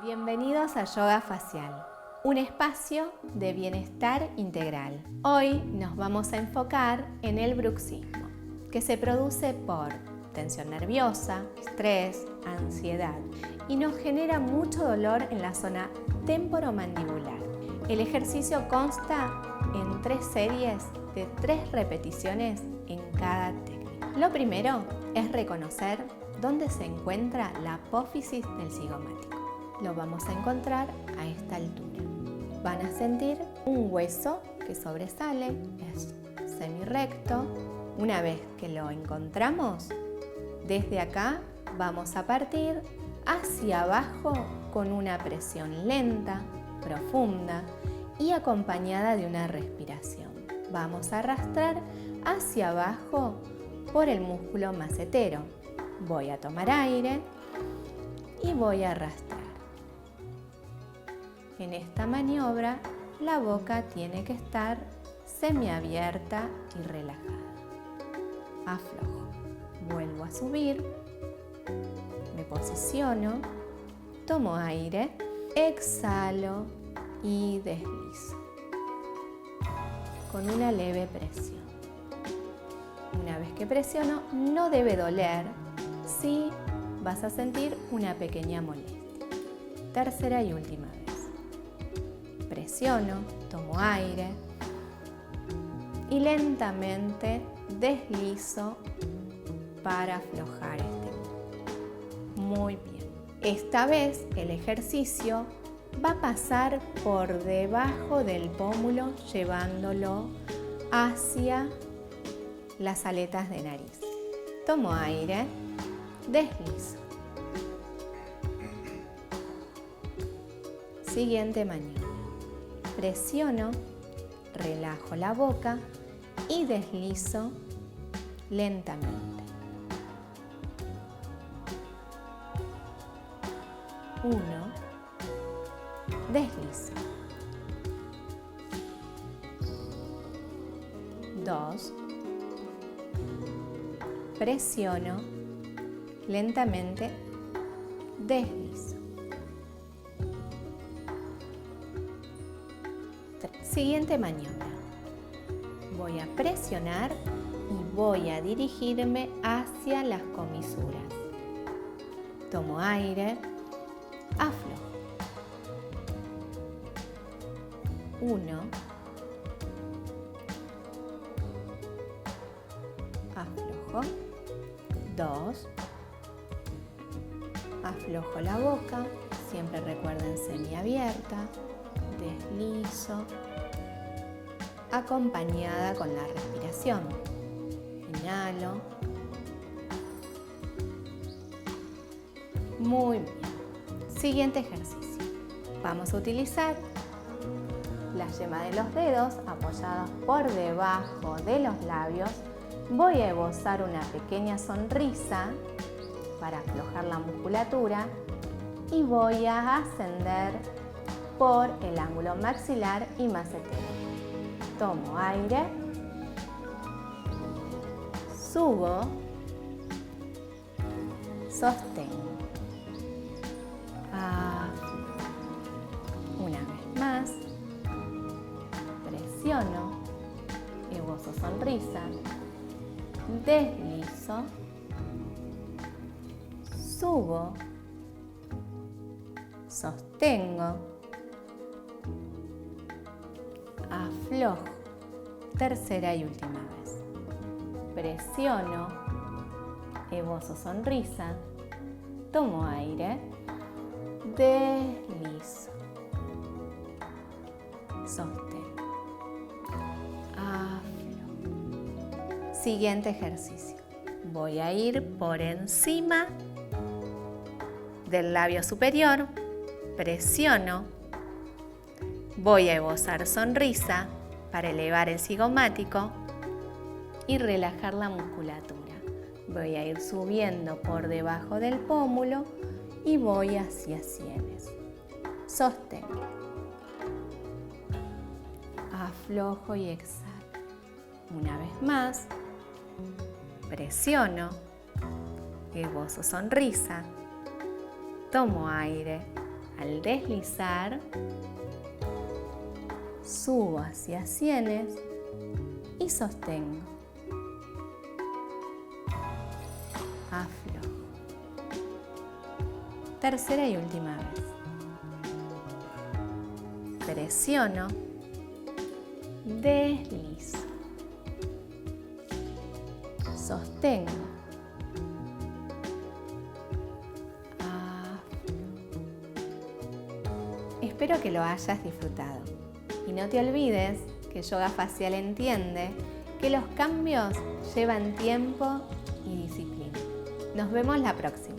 Bienvenidos a Yoga Facial, un espacio de bienestar integral. Hoy nos vamos a enfocar en el bruxismo, que se produce por tensión nerviosa, estrés, ansiedad y nos genera mucho dolor en la zona temporomandibular. El ejercicio consta en 3 series de 3 repeticiones en cada técnica. Lo primero es reconocer dónde se encuentra la apófisis del cigomático. Lo vamos a encontrar a esta altura. Van a sentir un hueso que sobresale, es semirrecto. Una vez que lo encontramos, desde acá vamos a partir hacia abajo con una presión lenta, profunda y acompañada de una respiración. Vamos a arrastrar hacia abajo por el músculo macetero. Voy a tomar aire y voy a arrastrar. En esta maniobra, la boca tiene que estar semiabierta y relajada. Aflojo. Vuelvo a subir. Me posiciono. Tomo aire. Exhalo y deslizo. Con una leve presión. Una vez que presiono, no debe doler. Sí, vas a sentir una pequeña molestia. Tercera y última vez. Presiono, tomo aire y lentamente deslizo para aflojar este músculo. Muy bien. Esta vez el ejercicio va a pasar por debajo del pómulo llevándolo hacia las aletas de nariz. Tomo aire, deslizo. Siguiente maniobra. Presiono, relajo la boca y deslizo lentamente. 1, deslizo. 2, presiono, lentamente deslizo. Siguiente maniobra. Voy a presionar y voy a dirigirme hacia las comisuras. Tomo aire, aflojo. 1, aflojo. 2, aflojo la boca, siempre recuerden semiabierta, deslizo, acompañada con la respiración. Inhalo. Muy bien. Siguiente ejercicio. Vamos a utilizar la yema de los dedos apoyadas por debajo de los labios. Voy a esbozar una pequeña sonrisa para aflojar la musculatura y voy a ascender por el ángulo maxilar y macetero. Tomo aire, subo, sostengo. Una vez más, presiono, esbozo sonrisa, deslizo, subo, sostengo, aflojo. Tercera y última vez. Presiono, esbozo sonrisa, tomo aire, deslizo, sostengo, aflojo. Siguiente ejercicio. Voy a ir por encima del labio superior, presiono, voy a esbozar sonrisa para elevar el cigomático y relajar la musculatura. Voy a ir subiendo por debajo del pómulo y voy hacia sienes. Sostengo. Aflojo y exhalo. Una vez más, presiono, esbozo sonrisa, tomo aire, Al deslizar, subo hacia sienes y sostengo. Aflojo. Tercera y última vez. Presiono, deslizo, sostengo, Espero que lo hayas disfrutado y no te olvides que Yoga Facial entiende que los cambios llevan tiempo y disciplina. Nos vemos la próxima.